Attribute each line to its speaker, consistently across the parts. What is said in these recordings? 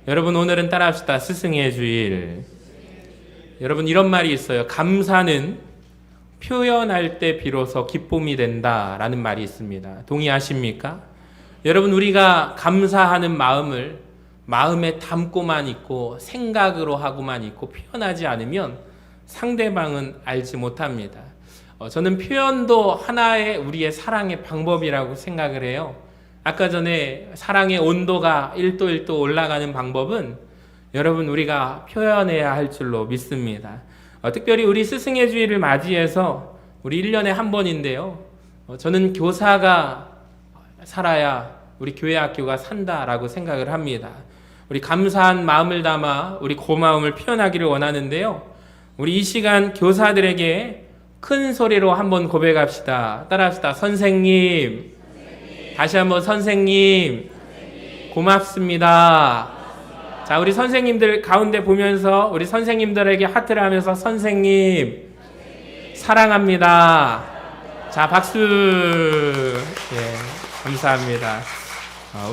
Speaker 1: 여러분 오늘은 따라합시다. 스승의 주일. 여러분 이런 말이 있어요. 감사는 표현할 때 비로소 기쁨이 된다라는 말이 있습니다. 동의하십니까? 여러분 우리가 감사하는 마음을 마음에 담고만 있고 생각으로 하고만 있고 표현하지 않으면 상대방은 알지 못합니다. 저는 표현도 하나의 우리의 사랑의 방법이라고 생각을 해요. 아까 전에 사랑의 온도가 1도 1도 올라가는 방법은 여러분 우리가 표현해야 할 줄로 믿습니다. 특별히 우리 스승의 주일을 맞이해서 우리 1년에 한 번인데요. 저는 교사가 살아야 우리 교회 학교가 산다라고 생각을 합니다. 우리 감사한 마음을 담아 우리 고마움을 표현하기를 원하는데요. 우리 이 시간 교사들에게 큰 소리로 한번 고백합시다. 따라합시다. 선생님. 다시 한번 선생님. 고맙습니다. 자, 우리 선생님들 가운데 보면서 우리 선생님들에게 하트를 하면서 선생님 사랑합니다. 자, 박수. 예, 감사합니다.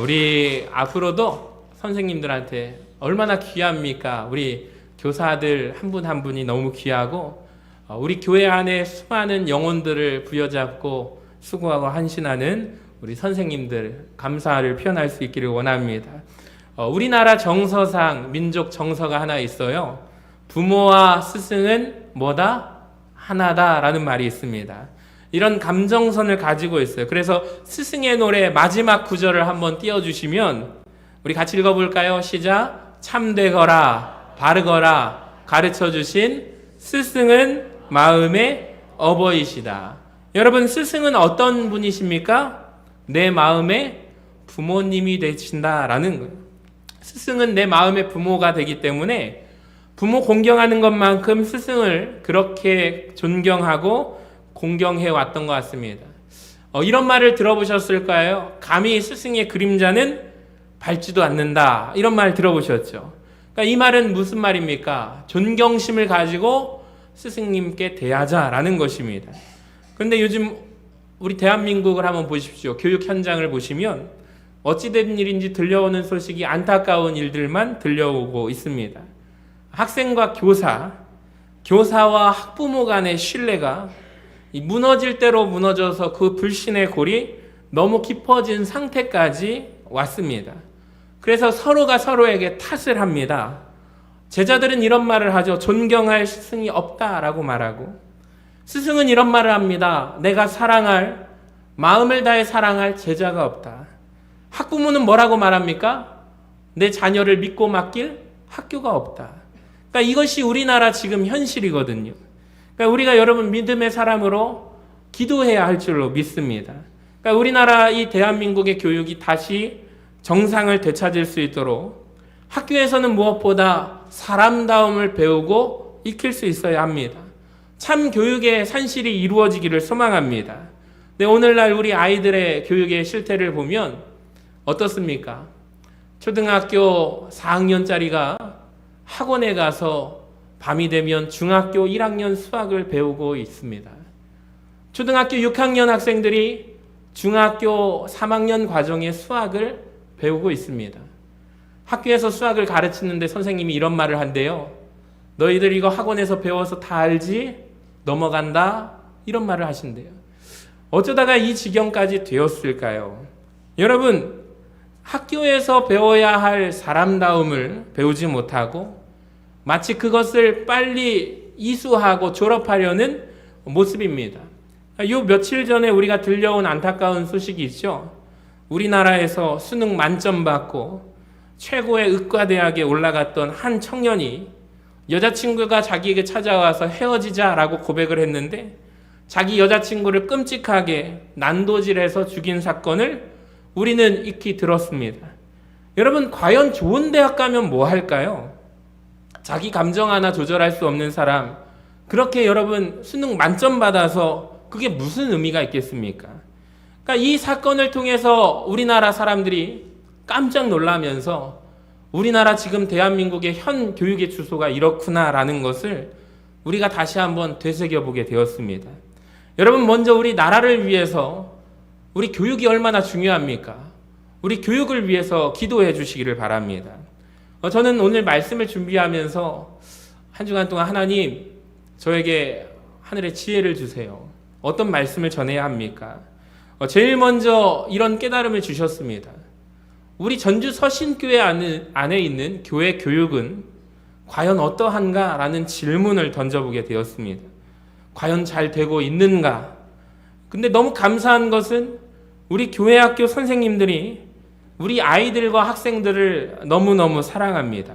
Speaker 1: 우리 앞으로도 선생님들한테 얼마나 귀합니까? 우리 교사들 한 분 한 분이 너무 귀하고 우리 교회 안에 수많은 영혼들을 부여잡고 수고하고 헌신하는 우리 선생님들 감사를 표현할 수 있기를 원합니다. 우리나라 정서상 민족 정서가 하나 있어요. 부모와 스승은 뭐다? 하나다라는 말이 있습니다. 이런 감정선을 가지고 있어요. 그래서 스승의 노래 마지막 구절을 한번 띄워주시면 우리 같이 읽어볼까요? 시작. 참되거라 바르거라 가르쳐주신 스승은 마음의 어버이시다. 여러분 스승은 어떤 분이십니까? 내 마음의 부모님이 되신다라는 거예요. 스승은 내 마음의 부모가 되기 때문에 부모 공경하는 것만큼 스승을 그렇게 존경하고 공경해 왔던 것 같습니다. 이런 말을 들어보셨을까요? 감히 스승의 그림자는 밟지도 않는다. 이런 말 들어보셨죠? 그러니까 이 말은 무슨 말입니까? 존경심을 가지고 스승님께 대하자라는 것입니다. 그런데 요즘 우리 대한민국을 한번 보십시오. 교육 현장을 보시면 어찌된 일인지 들려오는 소식이 안타까운 일들만 들려오고 있습니다. 학생과 교사와 학부모 간의 신뢰가 무너질 대로 무너져서 그 불신의 골이 너무 깊어진 상태까지 왔습니다. 그래서 서로가 서로에게 탓을 합니다. 제자들은 이런 말을 하죠. 존경할 스승이 없다라고 말하고, 스승은 이런 말을 합니다. 내가 마음을 다해 사랑할 제자가 없다. 학부모는 뭐라고 말합니까? 내 자녀를 믿고 맡길 학교가 없다. 그러니까 이것이 우리나라 지금 현실이거든요. 그러니까 우리가 여러분 믿음의 사람으로 기도해야 할 줄로 믿습니다. 그러니까 우리나라 이 대한민국의 교육이 다시 정상을 되찾을 수 있도록 학교에서는 무엇보다 사람다움을 배우고 익힐 수 있어야 합니다. 참 교육의 산실이 이루어지기를 소망합니다. 근데 오늘날 우리 아이들의 교육의 실태를 보면 어떻습니까? 초등학교 4학년짜리가 학원에 가서 밤이 되면 중학교 1학년 수학을 배우고 있습니다. 초등학교 6학년 학생들이 중학교 3학년 과정의 수학을 배우고 있습니다. 학교에서 수학을 가르치는데 선생님이 이런 말을 한대요. 너희들 이거 학원에서 배워서 다 알지? 넘어간다? 이런 말을 하신대요. 어쩌다가 이 지경까지 되었을까요? 여러분, 학교에서 배워야 할 사람다움을 배우지 못하고 마치 그것을 빨리 이수하고 졸업하려는 모습입니다. 요 며칠 전에 우리가 들려온 안타까운 소식이 있죠. 우리나라에서 수능 만점 받고 최고의 의과대학에 올라갔던 한 청년이 여자친구가 자기에게 찾아와서 헤어지자라고 고백을 했는데 자기 여자친구를 끔찍하게 난도질해서 죽인 사건을 우리는 익히 들었습니다. 여러분, 과연 좋은 대학 가면 뭐 할까요? 자기 감정 하나 조절할 수 없는 사람, 그렇게 여러분 수능 만점 받아서 그게 무슨 의미가 있겠습니까? 그러니까 이 사건을 통해서 우리나라 사람들이 깜짝 놀라면서 우리나라 지금 대한민국의 현 교육의 주소가 이렇구나라는 것을 우리가 다시 한번 되새겨보게 되었습니다. 여러분, 먼저 우리 나라를 위해서 우리 교육이 얼마나 중요합니까? 우리 교육을 위해서 기도해 주시기를 바랍니다. 저는 오늘 말씀을 준비하면서 한 주간 동안 하나님 저에게 하늘의 지혜를 주세요. 어떤 말씀을 전해야 합니까? 제일 먼저 이런 깨달음을 주셨습니다. 우리 전주 서신교회 안에 있는 교회 교육은 과연 어떠한가라는 질문을 던져보게 되었습니다. 과연 잘 되고 있는가? 근데 너무 감사한 것은 우리 교회학교 선생님들이 우리 아이들과 학생들을 너무너무 사랑합니다.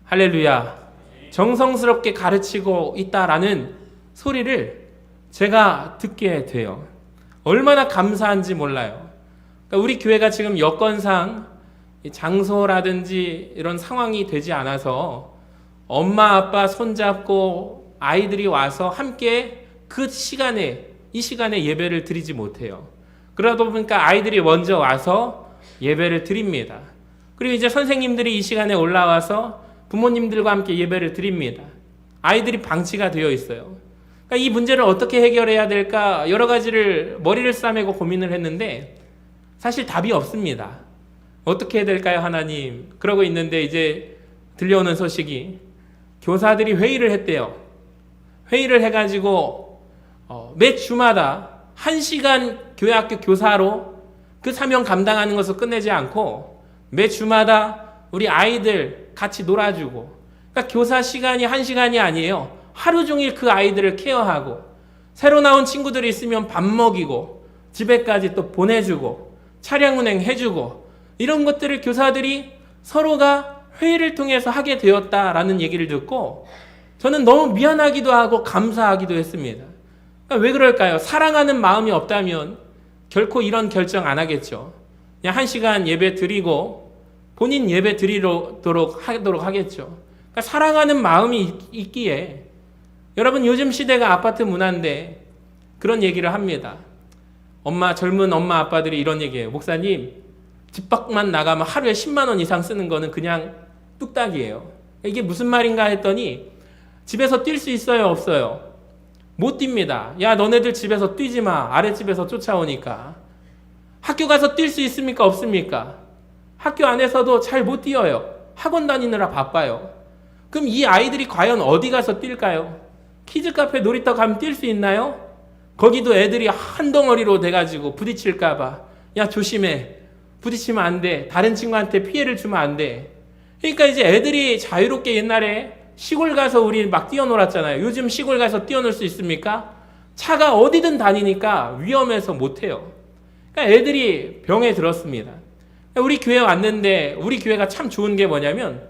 Speaker 1: 할렐루야. 정성스럽게 가르치고 있다라는 소리를 제가 듣게 돼요. 얼마나 감사한지 몰라요. 그러니까 우리 교회가 지금 여건상 장소라든지 이런 상황이 되지 않아서 엄마 아빠 손잡고 아이들이 와서 함께 이 시간에 예배를 드리지 못해요. 그러다 보니까 아이들이 먼저 와서 예배를 드립니다. 그리고 이제 선생님들이 이 시간에 올라와서 부모님들과 함께 예배를 드립니다. 아이들이 방치가 되어 있어요. 그러니까 이 문제를 어떻게 해결해야 될까 여러 가지를 머리를 싸매고 고민을 했는데 사실 답이 없습니다. 어떻게 해야 될까요, 하나님? 그러고 있는데 이제 들려오는 소식이 교사들이 회의를 했대요. 회의를 해가지고 매 주마다 1시간 교회학교 교사로 그 사명 감당하는 것을 끝내지 않고 매 주마다 우리 아이들 같이 놀아주고, 그러니까 교사 시간이 1시간이 아니에요. 하루 종일 그 아이들을 케어하고 새로 나온 친구들이 있으면 밥 먹이고 집에까지 또 보내주고 차량 운행 해주고 이런 것들을 교사들이 서로가 회의를 통해서 하게 되었다라는 얘기를 듣고 저는 너무 미안하기도 하고 감사하기도 했습니다. 그러니까 왜 그럴까요? 사랑하는 마음이 없다면 결코 이런 결정 안 하겠죠. 그냥 1시간 예배 드리고 본인 예배 드리도록 하겠죠. 그러니까 사랑하는 마음이 있기에 여러분 요즘 시대가 아파트 문화인데 그런 얘기를 합니다. 젊은 엄마 아빠들이 이런 얘기해요. 목사님, 집 밖만 나가면 하루에 10만 원 이상 쓰는 거는 그냥 뚝딱이에요. 이게 무슨 말인가 했더니 집에서 뛸 수 있어요, 없어요? 못 뜁니다. 야, 너네들 집에서 뛰지 마. 아랫집에서 쫓아오니까. 학교 가서 뛸 수 있습니까, 없습니까? 학교 안에서도 잘 못 뛰어요. 학원 다니느라 바빠요. 그럼 이 아이들이 과연 어디 가서 뛸까요? 키즈카페 놀이터 가면 뛸 수 있나요? 거기도 애들이 한 덩어리로 돼가지고 부딪힐까봐. 야, 조심해. 부딪히면 안 돼. 다른 친구한테 피해를 주면 안 돼. 그러니까 이제 애들이 자유롭게 옛날에 시골 가서 우리 막 뛰어놀았잖아요. 요즘 시골 가서 뛰어놀 수 있습니까? 차가 어디든 다니니까 위험해서 못해요. 그러니까 애들이 병에 들었습니다. 우리 교회 왔는데 우리 교회가 참 좋은 게 뭐냐면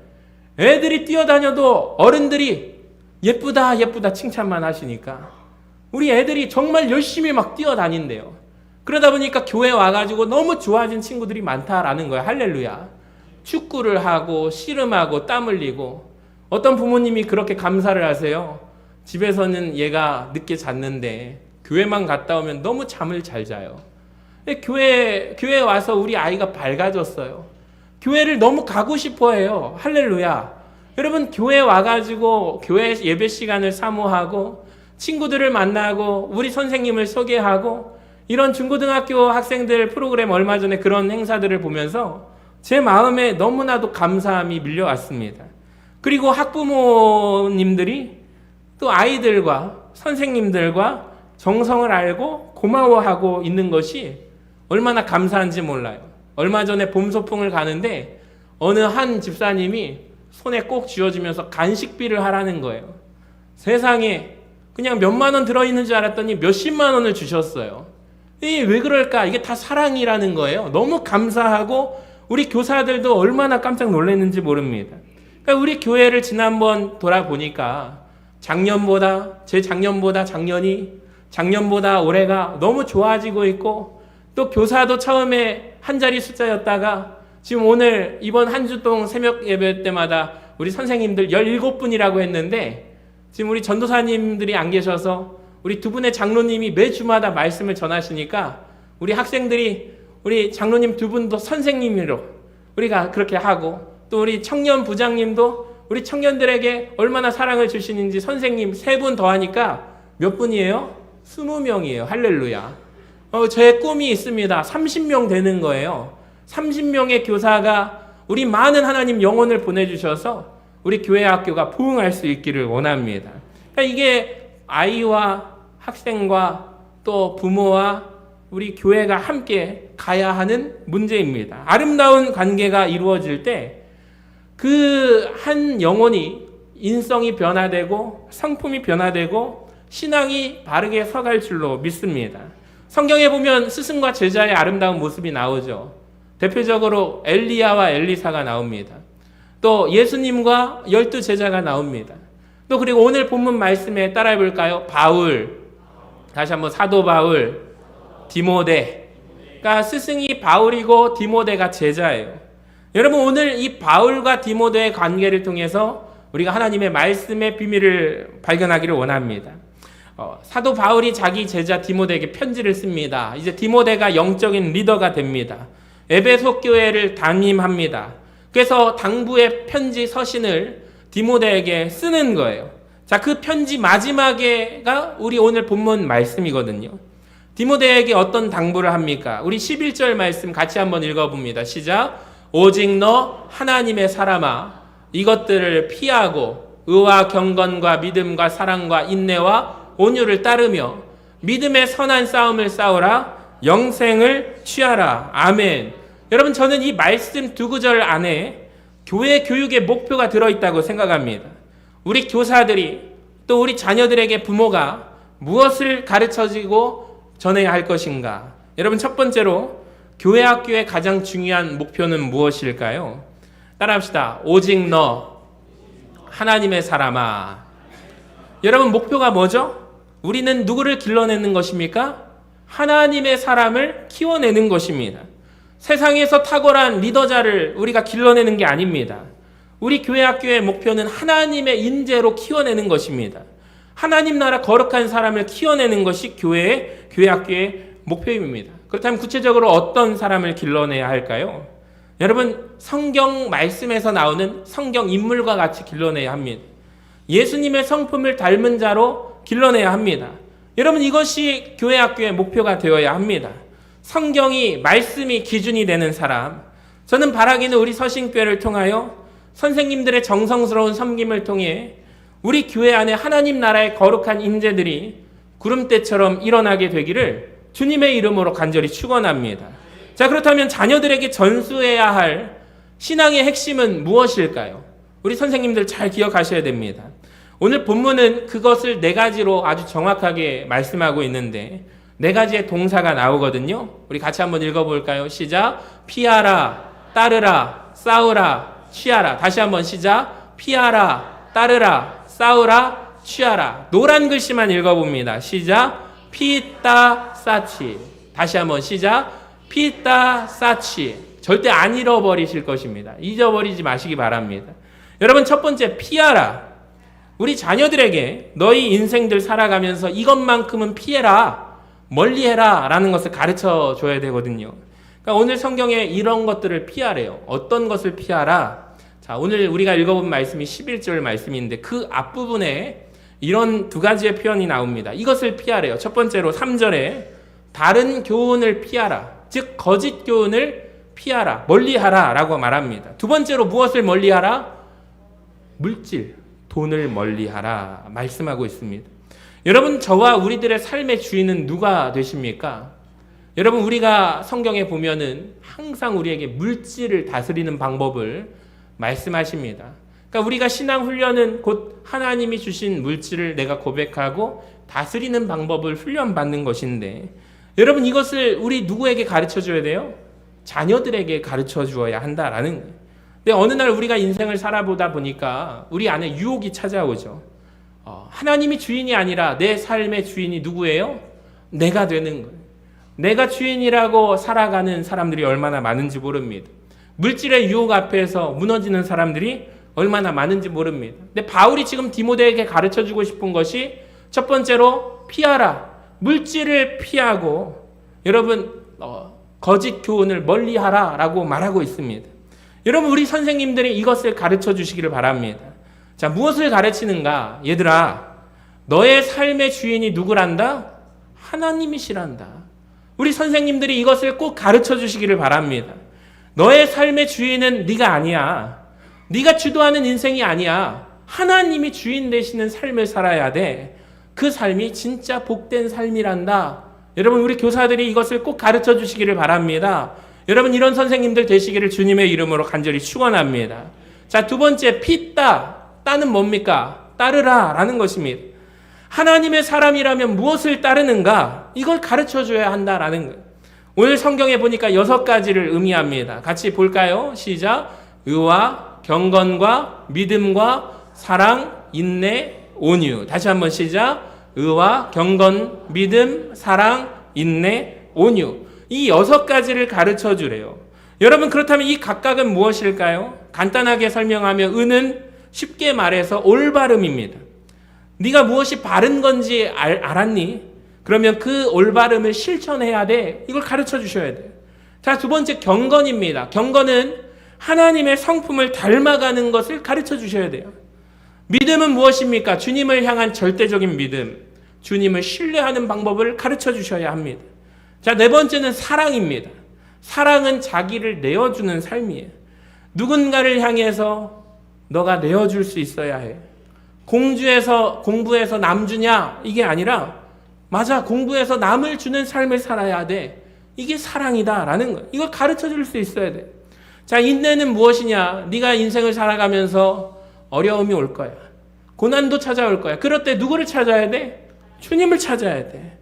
Speaker 1: 애들이 뛰어다녀도 어른들이 예쁘다 예쁘다 칭찬만 하시니까 우리 애들이 정말 열심히 막 뛰어다닌대요. 그러다 보니까 교회 와가지고 너무 좋아진 친구들이 많다라는 거예요. 할렐루야. 축구를 하고 씨름하고 땀 흘리고 어떤 부모님이 그렇게 감사를 하세요. 집에서는 얘가 늦게 잤는데 교회만 갔다 오면 너무 잠을 잘 자요. 교회에 와서 우리 아이가 밝아졌어요. 교회를 너무 가고 싶어 해요. 할렐루야. 여러분 교회 와가지고 교회 예배 시간을 사모하고 친구들을 만나고 우리 선생님을 소개하고 이런 중고등학교 학생들 프로그램 얼마 전에 그런 행사들을 보면서 제 마음에 너무나도 감사함이 밀려왔습니다. 그리고 학부모님들이 또 아이들과 선생님들과 정성을 알고 고마워하고 있는 것이 얼마나 감사한지 몰라요. 얼마 전에 봄소풍을 가는데 어느 한 집사님이 손에 꼭 쥐어주면서 간식비를 하라는 거예요. 세상에 그냥 몇만 원 들어있는 줄 알았더니 몇십만 원을 주셨어요. 이게 왜 그럴까? 이게 다 사랑이라는 거예요. 너무 감사하고 우리 교사들도 얼마나 깜짝 놀랐는지 모릅니다. 그러니까 우리 교회를 지난번 돌아보니까 작년보다 올해가 너무 좋아지고 있고 또 교사도 처음에 한 자리 숫자였다가 지금 오늘 이번 한 주 동안 새벽 예배 때마다 우리 선생님들 17분이라고 했는데 지금 우리 전도사님들이 안 계셔서 우리 두 분의 장로님이 매주마다 말씀을 전하시니까 우리 학생들이 우리 장로님 두 분도 선생님으로 우리가 그렇게 하고 또 우리 청년 부장님도 우리 청년들에게 얼마나 사랑을 주시는지 선생님 3분 더 하니까 몇 분이에요? 20명이에요. 할렐루야. 제 꿈이 있습니다. 30명 되는 거예요. 30명의 교사가 우리 많은 하나님 영혼을 보내주셔서 우리 교회 학교가 부흥할 수 있기를 원합니다. 그러니까 이게 아이와 학생과 또 부모와 우리 교회가 함께 가야 하는 문제입니다. 아름다운 관계가 이루어질 때 그 한 영혼이 인성이 변화되고 성품이 변화되고 신앙이 바르게 서갈 줄로 믿습니다. 성경에 보면 스승과 제자의 아름다운 모습이 나오죠. 대표적으로 엘리야와 엘리사가 나옵니다. 또 예수님과 12 제자가 나옵니다. 또 그리고 오늘 본문 말씀에 따라해 볼까요? 바울, 다시 한번 사도 바울, 디모데. 그러니까 스승이 바울이고 디모데가 제자예요. 여러분 오늘 이 바울과 디모데의 관계를 통해서 우리가 하나님의 말씀의 비밀을 발견하기를 원합니다. 사도 바울이 자기 제자 디모데에게 편지를 씁니다. 이제 디모데가 영적인 리더가 됩니다. 에베소 교회를 담임합니다. 그래서 당부의 편지 서신을 디모데에게 쓰는 거예요. 자, 그 편지 마지막에가 우리 오늘 본문 말씀이거든요. 디모데에게 어떤 당부를 합니까? 우리 11절 말씀 같이 한번 읽어봅니다. 시작. 오직 너 하나님의 사람아 이것들을 피하고 의와 경건과 믿음과 사랑과 인내와 온유를 따르며 믿음의 선한 싸움을 싸우라. 영생을 취하라. 아멘. 여러분 저는 이 말씀 두 구절 안에 교회 교육의 목표가 들어있다고 생각합니다. 우리 교사들이 또 우리 자녀들에게 부모가 무엇을 가르쳐주고 전해야 할 것인가. 여러분 첫 번째로 교회 학교의 가장 중요한 목표는 무엇일까요? 따라합시다. 오직 너 하나님의 사람아. 여러분 목표가 뭐죠? 우리는 누구를 길러내는 것입니까? 하나님의 사람을 키워내는 것입니다. 세상에서 탁월한 리더자를 우리가 길러내는 게 아닙니다. 우리 교회 학교의 목표는 하나님의 인재로 키워내는 것입니다. 하나님 나라 거룩한 사람을 키워내는 것이 교회 학교의 목표입니다. 그렇다면 구체적으로 어떤 사람을 길러내야 할까요? 여러분 성경 말씀에서 나오는 성경 인물과 같이 길러내야 합니다. 예수님의 성품을 닮은 자로 길러내야 합니다. 여러분 이것이 교회 학교의 목표가 되어야 합니다. 성경이 말씀이 기준이 되는 사람. 저는 바라기는 우리 서신교회를 통하여 선생님들의 정성스러운 섬김을 통해 우리 교회 안에 하나님 나라의 거룩한 인재들이 구름대처럼 일어나게 되기를 주님의 이름으로 간절히 축원합니다. 자, 그렇다면 자녀들에게 전수해야 할 신앙의 핵심은 무엇일까요? 우리 선생님들 잘 기억하셔야 됩니다. 오늘 본문은 그것을 네 가지로 아주 정확하게 말씀하고 있는데 네 가지의 동사가 나오거든요. 우리 같이 한번 읽어볼까요? 시작. 피하라, 따르라, 싸우라, 취하라. 다시 한번 시작. 피하라, 따르라, 싸우라, 취하라. 노란 글씨만 읽어봅니다. 시작. 피따 사치. 다시 한번 시작. 피따 사치. 절대 안 잃어버리실 것입니다. 잊어버리지 마시기 바랍니다. 여러분 첫 번째 피하라. 우리 자녀들에게 너희 인생들 살아가면서 이것만큼은 피해라, 멀리해라 라는 것을 가르쳐 줘야 되거든요. 그러니까 오늘 성경에 이런 것들을 피하래요. 어떤 것을 피하라? 자, 오늘 우리가 읽어본 말씀이 11절 말씀인데 그 앞부분에 이런 두 가지의 표현이 나옵니다. 이것을 피하래요. 첫 번째로 3절에 다른 교훈을 피하라. 즉 거짓 교훈을 피하라, 멀리하라 라고 말합니다. 두 번째로 무엇을 멀리하라? 물질, 돈을 멀리하라 말씀하고 있습니다. 여러분 저와 우리들의 삶의 주인은 누가 되십니까? 여러분 우리가 성경에 보면은 항상 우리에게 물질을 다스리는 방법을 말씀하십니다. 그러니까 우리가 신앙 훈련은 곧 하나님이 주신 물질을 내가 고백하고 다스리는 방법을 훈련받는 것인데 여러분 이것을 우리 누구에게 가르쳐 줘야 돼요? 자녀들에게 가르쳐 주어야 한다라는 거예요. 근데 어느 날 우리가 인생을 살아보다 보니까 우리 안에 유혹이 찾아오죠. 하나님이 주인이 아니라 내 삶의 주인이 누구예요? 내가 되는 거예요. 내가 주인이라고 살아가는 사람들이 얼마나 많은지 모릅니다. 물질의 유혹 앞에서 무너지는 사람들이 얼마나 많은지 모릅니다. 근데 바울이 지금 디모데에게 가르쳐주고 싶은 것이 첫 번째로 피하라. 물질을 피하고 여러분 거짓 교훈을 멀리하라 라고 말하고 있습니다. 여러분 우리 선생님들이 이것을 가르쳐 주시기를 바랍니다. 자, 무엇을 가르치는가? 얘들아, 너의 삶의 주인이 누구란다? 하나님이시란다. 우리 선생님들이 이것을 꼭 가르쳐 주시기를 바랍니다. 너의 삶의 주인은 네가 아니야. 네가 주도하는 인생이 아니야. 하나님이 주인 되시는 삶을 살아야 돼. 그 삶이 진짜 복된 삶이란다. 여러분, 우리 교사들이 이것을 꼭 가르쳐 주시기를 바랍니다. 여러분, 이런 선생님들 되시기를 주님의 이름으로 간절히 축원합니다. 자, 두 번째, 따는 뭡니까? 따르라 라는 것입니다. 하나님의 사람이라면 무엇을 따르는가? 이걸 가르쳐 줘야 한다라는 거예요. 오늘 성경에 보니까 6가지를 의미합니다. 같이 볼까요? 시작. 의와 경건과 믿음과 사랑, 인내, 온유. 다시 한번 시작. 의와 경건, 믿음, 사랑, 인내, 온유. 이 6가지를 가르쳐 주래요. 여러분, 그렇다면 이 각각은 무엇일까요? 간단하게 설명하면 의는 쉽게 말해서 올바름입니다. 네가 무엇이 바른 건지 알았니? 그러면 그 올바름을 실천해야 돼. 이걸 가르쳐 주셔야 돼요. 자, 두 번째 경건입니다. 경건은 하나님의 성품을 닮아가는 것을 가르쳐 주셔야 돼요. 믿음은 무엇입니까? 주님을 향한 절대적인 믿음. 주님을 신뢰하는 방법을 가르쳐 주셔야 합니다. 자, 네 번째는 사랑입니다. 사랑은 자기를 내어주는 삶이에요. 누군가를 향해서 너가 내어줄 수 있어야 해. 공부해서 남 주냐? 이게 아니라 맞아, 공부해서 남을 주는 삶을 살아야 돼. 이게 사랑이다라는 거예요. 이걸 가르쳐 줄 수 있어야 돼. 자, 인내는 무엇이냐? 네가 인생을 살아가면서 어려움이 올 거야. 고난도 찾아올 거야. 그럴 때 누구를 찾아야 돼? 주님을 찾아야 돼.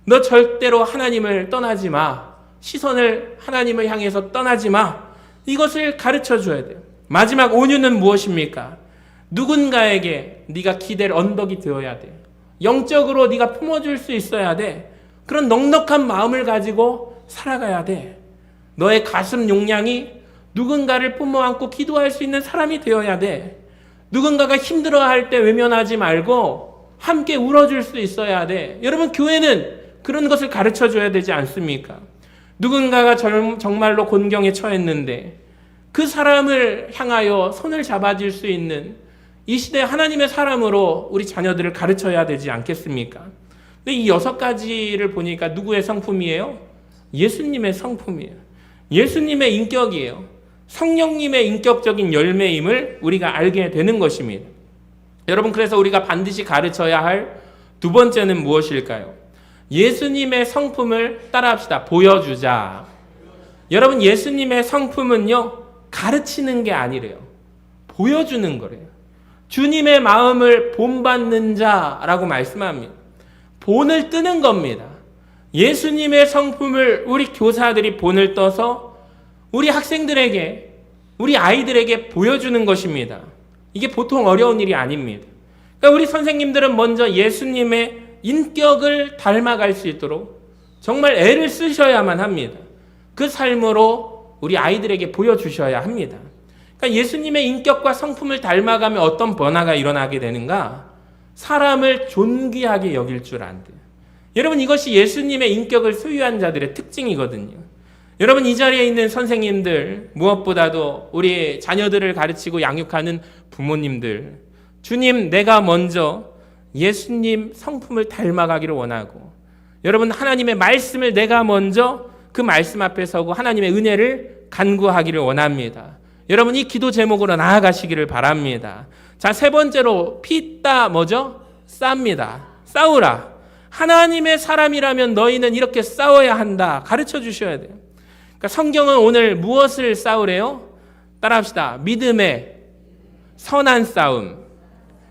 Speaker 1: 너 절대로 하나님을 떠나지 마. 시선을 하나님을 향해서 떠나지 마. 이것을 가르쳐 줘야 돼요. 마지막 온유는 무엇입니까? 누군가에게 네가 기댈 언덕이 되어야 돼. 영적으로 네가 품어줄 수 있어야 돼. 그런 넉넉한 마음을 가지고 살아가야 돼. 너의 가슴 용량이 누군가를 품어안고 기도할 수 있는 사람이 되어야 돼. 누군가가 힘들어할 때 외면하지 말고 함께 울어줄 수 있어야 돼. 여러분, 교회는 그런 것을 가르쳐줘야 되지 않습니까? 누군가가 정말로 곤경에 처했는데 그 사람을 향하여 손을 잡아줄 수 있는 이 시대 하나님의 사람으로 우리 자녀들을 가르쳐야 되지 않겠습니까? 근데 이 6가지를 보니까 누구의 성품이에요? 예수님의 성품이에요. 예수님의 인격이에요. 성령님의 인격적인 열매임을 우리가 알게 되는 것입니다. 여러분, 그래서 우리가 반드시 가르쳐야 할 두 번째는 무엇일까요? 예수님의 성품을 따라합시다. 보여주자. 여러분, 예수님의 성품은요, 가르치는 게 아니래요. 보여주는 거래요. 주님의 마음을 본받는 자라고 말씀합니다. 본을 뜨는 겁니다. 예수님의 성품을 우리 교사들이 본을 떠서 우리 학생들에게, 우리 아이들에게 보여주는 것입니다. 이게 보통 어려운 일이 아닙니다. 그러니까 우리 선생님들은 먼저 예수님의 인격을 닮아갈 수 있도록 정말 애를 쓰셔야만 합니다. 그 삶으로 우리 아이들에게 보여주셔야 합니다. 그러니까 예수님의 인격과 성품을 닮아가면 어떤 변화가 일어나게 되는가? 사람을 존귀하게 여길 줄 안다. 여러분, 이것이 예수님의 인격을 소유한 자들의 특징이거든요. 여러분, 이 자리에 있는 선생님들, 무엇보다도 우리 자녀들을 가르치고 양육하는 부모님들, 주님, 내가 먼저 예수님 성품을 닮아가기를 원하고, 여러분, 하나님의 말씀을 내가 먼저 그 말씀 앞에 서고 하나님의 은혜를 간구하기를 원합니다. 여러분, 이 기도 제목으로 나아가시기를 바랍니다. 자, 세 번째로 뭐죠? 싸우라. 하나님의 사람이라면 너희는 이렇게 싸워야 한다. 가르쳐 주셔야 돼요. 그러니까 성경은 오늘 무엇을 싸우래요? 따라합시다. 믿음의 선한 싸움.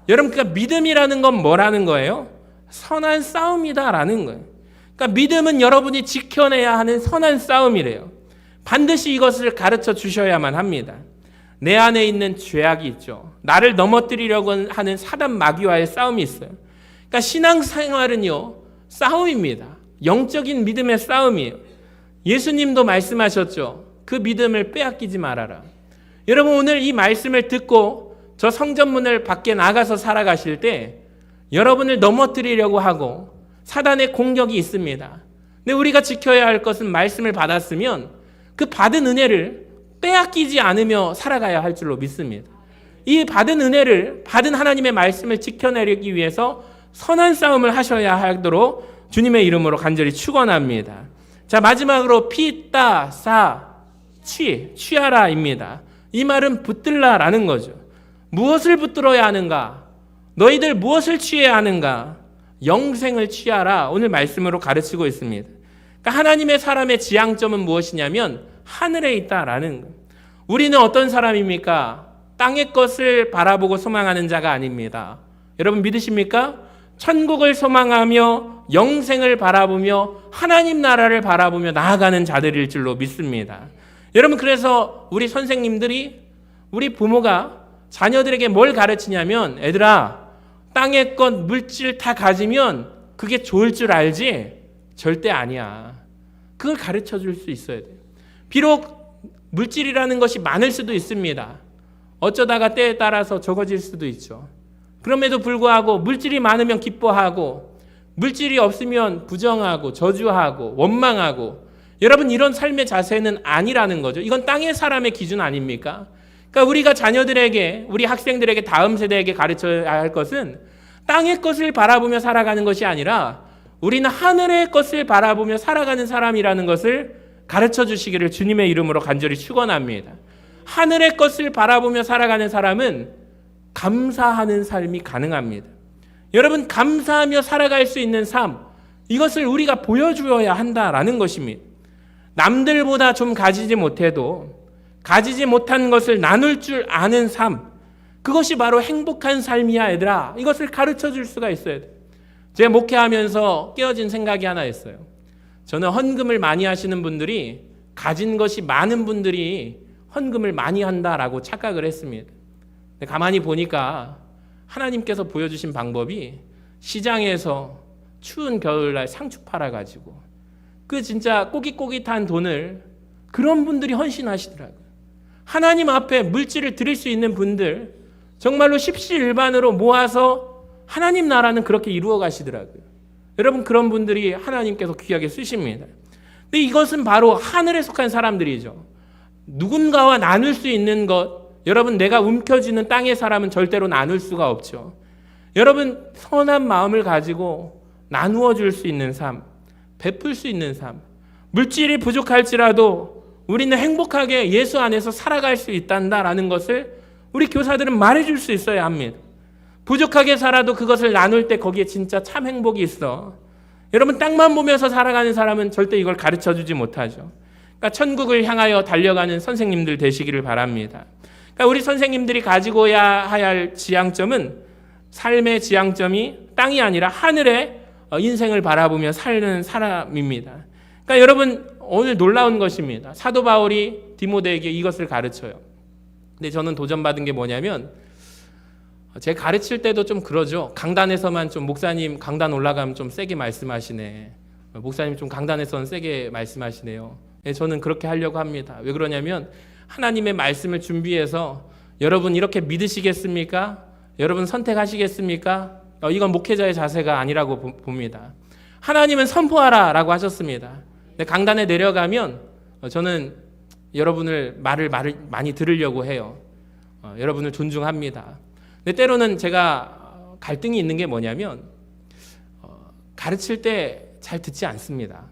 Speaker 1: 여러분, 그러니까 믿음이라는 건 뭐라는 거예요? 선한 싸움이다라는 거예요. 그러니까 믿음은 여러분이 지켜내야 하는 선한 싸움이래요. 반드시 이것을 가르쳐 주셔야만 합니다. 내 안에 있는 죄악이 있죠. 나를 넘어뜨리려고 하는 사단 마귀와의 싸움이 있어요. 그러니까 신앙생활은요, 싸움입니다. 영적인 믿음의 싸움이에요. 예수님도 말씀하셨죠. 그 믿음을 빼앗기지 말아라. 여러분, 오늘 이 말씀을 듣고 저 성전문을 밖에 나가서 살아가실 때 여러분을 넘어뜨리려고 하고 사단의 공격이 있습니다. 근데 우리가 지켜야 할 것은 말씀을 받았으면 그 받은 은혜를 빼앗기지 않으며 살아가야 할 줄로 믿습니다. 이 받은 은혜를, 받은 하나님의 말씀을 지켜내기 위해서 선한 싸움을 하셔야 하도록 주님의 이름으로 간절히 축원합니다. 자, 마지막으로 취하라입니다. 이 말은 붙들라라는 거죠. 무엇을 붙들어야 하는가? 너희들 무엇을 취해야 하는가? 영생을 취하라. 오늘 말씀으로 가르치고 있습니다. 그러니까 하나님의 사람의 지향점은 무엇이냐면 하늘에 있다라는 거예요. 우리는 어떤 사람입니까? 땅의 것을 바라보고 소망하는 자가 아닙니다. 여러분 믿으십니까? 천국을 소망하며 영생을 바라보며 하나님 나라를 바라보며 나아가는 자들일 줄로 믿습니다. 여러분 그래서 우리 선생님들이 우리 부모가 자녀들에게 뭘 가르치냐면 애들아 땅의 것 물질 다 가지면 그게 좋을 줄 알지? 절대 아니야. 그걸 가르쳐 줄 수 있어야 돼요. 비록 물질이라는 것이 많을 수도 있습니다. 어쩌다가 때에 따라서 적어질 수도 있죠. 그럼에도 불구하고 물질이 많으면 기뻐하고 물질이 없으면 부정하고 저주하고 원망하고 여러분 이런 삶의 자세는 아니라는 거죠. 이건 땅의 사람의 기준 아닙니까? 그러니까 우리가 자녀들에게 우리 학생들에게 다음 세대에게 가르쳐야 할 것은 땅의 것을 바라보며 살아가는 것이 아니라 우리는 하늘의 것을 바라보며 살아가는 사람이라는 것을 가르쳐 주시기를 주님의 이름으로 간절히 축원합니다. 하늘의 것을 바라보며 살아가는 사람은 감사하는 삶이 가능합니다. 여러분 감사하며 살아갈 수 있는 삶 이것을 우리가 보여주어야 한다라는 것입니다. 남들보다 좀 가지지 못해도 가지지 못한 것을 나눌 줄 아는 삶 그것이 바로 행복한 삶이야 얘들아. 이것을 가르쳐 줄 수가 있어야 돼. 제가 목회하면서 깨어진 생각이 하나 있어요. 저는 헌금을 많이 하시는 분들이 가진 것이 많은 분들이 헌금을 많이 한다라고 착각을 했습니다. 근데 가만히 보니까 하나님께서 보여주신 방법이 시장에서 추운 겨울날 상추 팔아가지고 그 진짜 꼬깃꼬깃한 돈을 그런 분들이 헌신하시더라고요. 하나님 앞에 물질을 드릴 수 있는 분들 정말로 십시일반으로 모아서 하나님 나라는 그렇게 이루어 가시더라고요. 여러분 그런 분들이 하나님께서 귀하게 쓰십니다. 근데 이것은 바로 하늘에 속한 사람들이죠. 누군가와 나눌 수 있는 것 여러분 내가 움켜쥐는 땅의 사람은 절대로 나눌 수가 없죠. 여러분 선한 마음을 가지고 나누어 줄 수 있는 삶 베풀 수 있는 삶 물질이 부족할지라도 우리는 행복하게 예수 안에서 살아갈 수 있단다라는 것을 우리 교사들은 말해줄 수 있어야 합니다. 부족하게 살아도 그것을 나눌 때 거기에 진짜 참 행복이 있어. 여러분 땅만 보면서 살아가는 사람은 절대 이걸 가르쳐주지 못하죠. 그러니까 천국을 향하여 달려가는 선생님들 되시기를 바랍니다. 그러니까 우리 선생님들이 가지고야 할 지향점은 삶의 지향점이 땅이 아니라 하늘의 인생을 바라보며 사는 사람입니다. 그러니까 여러분 오늘 놀라운 것입니다. 사도 바울이 디모데에게 이것을 가르쳐요. 근데 저는 도전받은 게 뭐냐면 제가 가르칠 때도 좀 그러죠. 강단에서만 좀 목사님 강단 올라가면 좀 세게 말씀하시네. 목사님 좀 강단에서는 세게 말씀하시네요. 네, 저는 그렇게 하려고 합니다. 왜 그러냐면 하나님의 말씀을 준비해서 여러분 이렇게 믿으시겠습니까? 여러분 선택하시겠습니까? 이건 목회자의 자세가 아니라고 봅니다. 하나님은 선포하라라고 하셨습니다. 근데 강단에 내려가면 저는 여러분을 말을 많이 들으려고 해요. 여러분을 존중합니다. 근데 때로는 제가 갈등이 있는 게 뭐냐면 가르칠 때 잘 듣지 않습니다.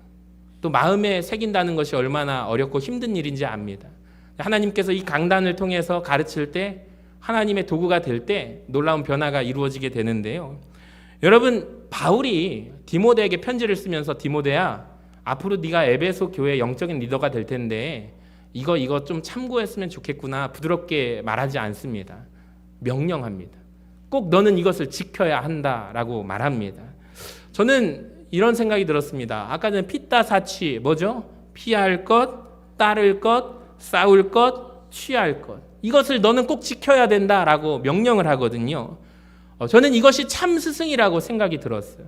Speaker 1: 또 마음에 새긴다는 것이 얼마나 어렵고 힘든 일인지 압니다. 하나님께서 이 강단을 통해서 가르칠 때 하나님의 도구가 될 때 놀라운 변화가 이루어지게 되는데요. 여러분 바울이 디모데에게 편지를 쓰면서 디모데야 앞으로 네가 에베소 교회 영적인 리더가 될 텐데 이거 좀 참고했으면 좋겠구나 부드럽게 말하지 않습니다. 명령합니다. 꼭 너는 이것을 지켜야 한다라고 말합니다. 저는 이런 생각이 들었습니다. 아까 전에 피따사치 뭐죠? 피할 것, 따를 것, 싸울 것, 취할 것 이것을 너는 꼭 지켜야 된다라고 명령을 하거든요. 저는 이것이 참 스승이라고 생각이 들었어요.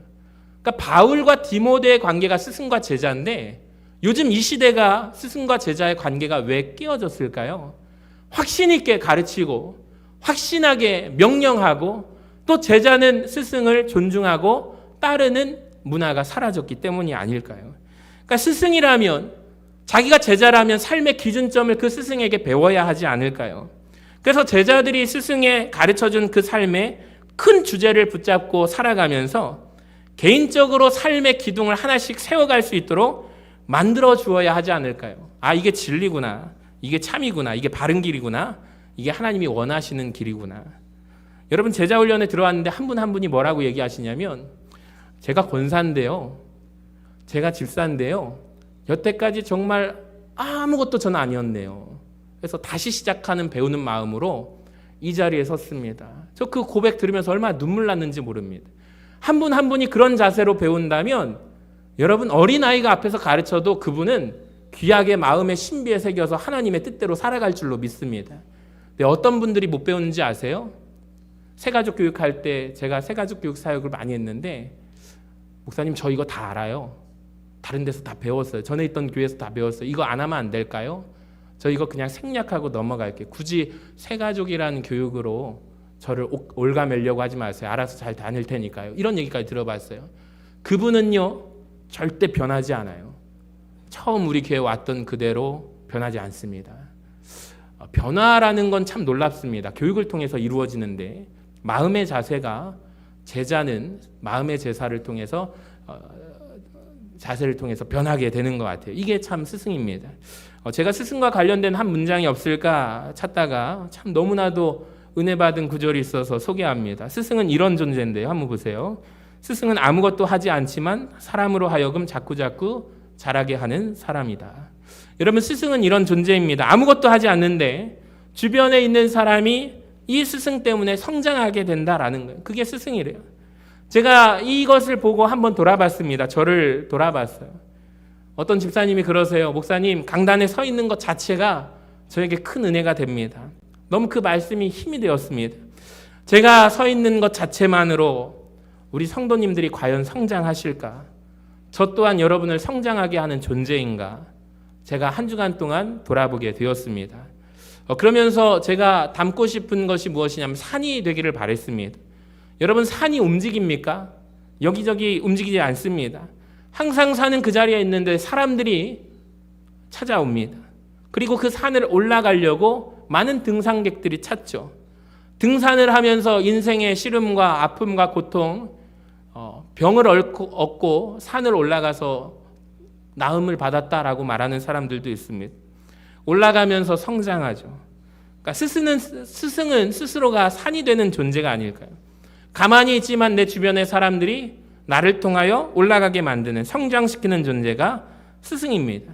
Speaker 1: 그러니까 바울과 디모데의 관계가 스승과 제자인데 요즘 이 시대가 스승과 제자의 관계가 왜 깨어졌을까요? 확신 있게 가르치고 확신하게 명령하고 또 제자는 스승을 존중하고 따르는 문화가 사라졌기 때문이 아닐까요? 그러니까 스승이라면 자기가 제자라면 삶의 기준점을 그 스승에게 배워야 하지 않을까요? 그래서 제자들이 스승에 가르쳐준 그 삶의 큰 주제를 붙잡고 살아가면서 개인적으로 삶의 기둥을 하나씩 세워갈 수 있도록 만들어 주어야 하지 않을까요? 아, 이게 진리구나. 이게 참이구나. 이게 바른 길이구나. 이게 하나님이 원하시는 길이구나. 여러분, 제자훈련에 들어왔는데 한 분 한 분이 뭐라고 얘기하시냐면, 제가 권사인데요, 제가 집사인데요, 여태까지 정말 아무것도 저는 아니었네요. 그래서 다시 시작하는 배우는 마음으로 이 자리에 섰습니다. 저 그 고백 들으면서 얼마나 눈물 났는지 모릅니다. 한 분 한 분이 그런 자세로 배운다면 여러분, 어린아이가 앞에서 가르쳐도 그분은 귀하게 마음의 신비에 새겨서 하나님의 뜻대로 살아갈 줄로 믿습니다. 근데 어떤 분들이 못 배우는지 아세요? 새가족 교육할 때 제가 새가족 교육 사역을 많이 했는데, 목사님 저 이거 다 알아요. 다른 데서 다 배웠어요. 전에 있던 교회에서 다 배웠어요. 이거 안 하면 안 될까요? 저 이거 그냥 생략하고 넘어갈게요. 굳이 새가족이라는 교육으로 저를 올가매려고 하지 마세요. 알아서 잘 다닐 테니까요. 이런 얘기까지 들어봤어요. 그분은요, 절대 변하지 않아요. 처음 우리 교회 왔던 그대로 변하지 않습니다. 변화라는 건 참 놀랍습니다. 교육을 통해서 이루어지는데, 마음의 자세가, 제자는 마음의 제사를 통해서 자세를 통해서 변하게 되는 것 같아요. 이게 참 스승입니다. 제가 스승과 관련된 한 문장이 없을까 찾다가 참 너무나도 은혜 받은 구절이 있어서 소개합니다. 스승은 이런 존재인데요. 한번 보세요. 스승은 아무것도 하지 않지만 사람으로 하여금 자꾸자꾸 자라게 하는 사람이다. 여러분, 스승은 이런 존재입니다. 아무것도 하지 않는데 주변에 있는 사람이 이 스승 때문에 성장하게 된다라는 거예요. 그게 스승이래요. 제가 이것을 보고 한번 돌아봤습니다. 저를 돌아봤어요. 어떤 집사님이 그러세요. 목사님, 강단에 서 있는 것 자체가 저에게 큰 은혜가 됩니다. 너무 그 말씀이 힘이 되었습니다. 제가 서 있는 것 자체만으로 우리 성도님들이 과연 성장하실까? 저 또한 여러분을 성장하게 하는 존재인가? 제가 한 주간 동안 돌아보게 되었습니다. 그러면서 제가 담고 싶은 것이 무엇이냐면 산이 되기를 바랬습니다. 여러분, 산이 움직입니까? 여기저기 움직이지 않습니다. 항상 산은 그 자리에 있는데 사람들이 찾아옵니다. 그리고 그 산을 올라가려고 많은 등산객들이 찾죠. 등산을 하면서 인생의 시름과 아픔과 고통, 병을 얻고 산을 올라가서 나음을 받았다라고 말하는 사람들도 있습니다. 올라가면서 성장하죠. 그러니까 스승은 스스로가 산이 되는 존재가 아닐까요? 가만히 있지만 내 주변의 사람들이 나를 통하여 올라가게 만드는, 성장시키는 존재가 스승입니다.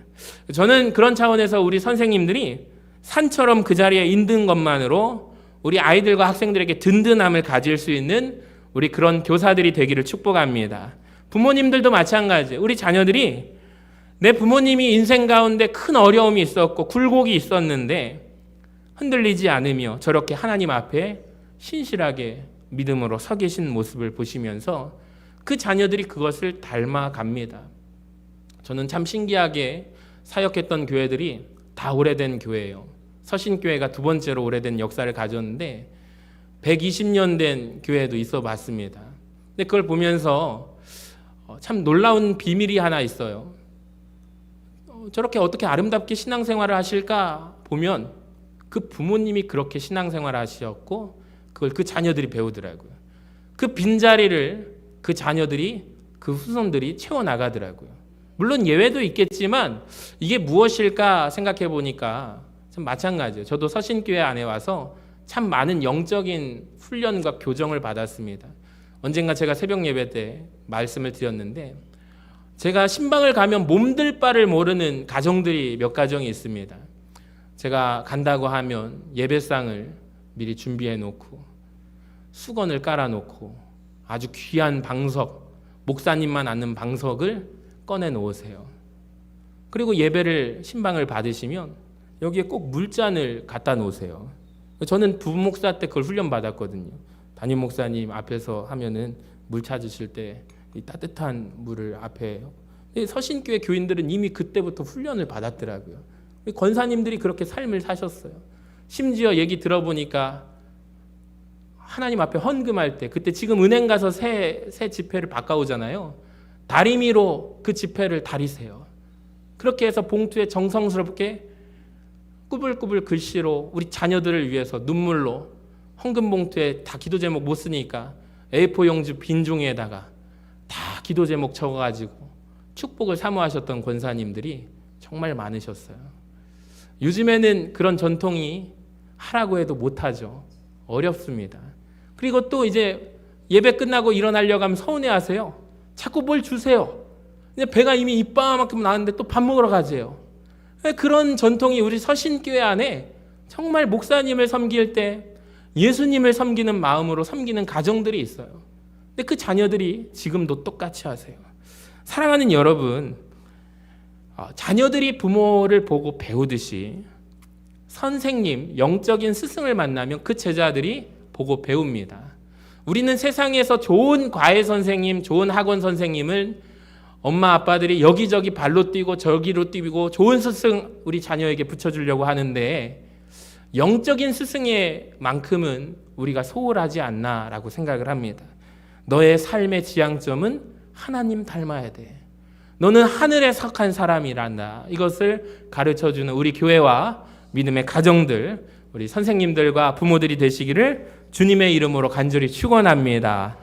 Speaker 1: 저는 그런 차원에서 우리 선생님들이 산처럼 그 자리에 있는 것만으로 우리 아이들과 학생들에게 든든함을 가질 수 있는 우리 그런 교사들이 되기를 축복합니다. 부모님들도 마찬가지예요. 우리 자녀들이 내 부모님이 인생 가운데 큰 어려움이 있었고 굴곡이 있었는데 흔들리지 않으며 저렇게 하나님 앞에 신실하게 믿음으로 서 계신 모습을 보시면서 그 자녀들이 그것을 닮아갑니다. 저는 참 신기하게 사역했던 교회들이 다 오래된 교회예요. 서신교회가 두 번째로 오래된 역사를 가졌는데 120년 된 교회도 있어 봤습니다. 근데 그걸 보면서 참 놀라운 비밀이 하나 있어요. 저렇게 어떻게 아름답게 신앙생활을 하실까 보면 그 부모님이 그렇게 신앙생활을 하셨고 그걸 그 자녀들이 배우더라고요. 그 빈자리를 그 자녀들이, 그 후손들이 채워나가더라고요. 물론 예외도 있겠지만 이게 무엇일까 생각해 보니까 참 마찬가지예요. 저도 서신교회 안에 와서 참 많은 영적인 훈련과 교정을 받았습니다. 언젠가 제가 새벽 예배 때 말씀을 드렸는데, 제가 신방을 가면 몸둘 바를 모르는 가정들이 몇 가정이 있습니다. 제가 간다고 하면 예배상을 미리 준비해 놓고 수건을 깔아 놓고 아주 귀한 방석, 목사님만 앉는 방석을 꺼내 놓으세요. 그리고 예배를, 신방을 받으시면 여기에 꼭 물잔을 갖다 놓으세요. 저는 부목사 때 그걸 훈련 받았거든요. 담임 목사님 앞에서 하면은 물 찾으실 때 이 따뜻한 물을 앞에. 서신교회 교인들은 이미 그때부터 훈련을 받았더라고요. 권사님들이 그렇게 삶을 사셨어요. 심지어 얘기 들어보니까 하나님 앞에 헌금할 때, 그때 지금 은행 가서 새 지폐를 바꿔오잖아요. 다리미로 그 지폐를 다리세요. 그렇게 해서 봉투에 정성스럽게 꾸불꾸불 글씨로 우리 자녀들을 위해서 눈물로, 헌금 봉투에 다 기도 제목 못 쓰니까 A4 용지 빈 종이에다가 다 기도 제목 적어가지고 축복을 사모하셨던 권사님들이 정말 많으셨어요. 요즘에는 그런 전통이 하라고 해도 못하죠. 어렵습니다. 그리고 또 이제 예배 끝나고 일어나려고 하면 서운해하세요. 자꾸 뭘 주세요. 배가 이미 이빠만큼 나왔는데 또 밥 먹으러 가세요. 그런 전통이 우리 서신교회 안에 정말 목사님을 섬길 때 예수님을 섬기는 마음으로 섬기는 가정들이 있어요. 근데 그 자녀들이 지금도 똑같이 하세요. 사랑하는 여러분, 자녀들이 부모를 보고 배우듯이 선생님, 영적인 스승을 만나면 그 제자들이 보고 배웁니다. 우리는 세상에서 좋은 과외 선생님, 좋은 학원 선생님을 엄마 아빠들이 여기저기 발로 뛰고 저기로 뛰고 좋은 스승 우리 자녀에게 붙여주려고 하는데 영적인 스승의 만큼은 우리가 소홀하지 않나라고 생각을 합니다. 너의 삶의 지향점은 하나님 닮아야 돼. 너는 하늘에 속한 사람이란다. 이것을 가르쳐주는 우리 교회와 믿음의 가정들, 우리 선생님들과 부모들이 되시기를 주님의 이름으로 간절히 축원합니다.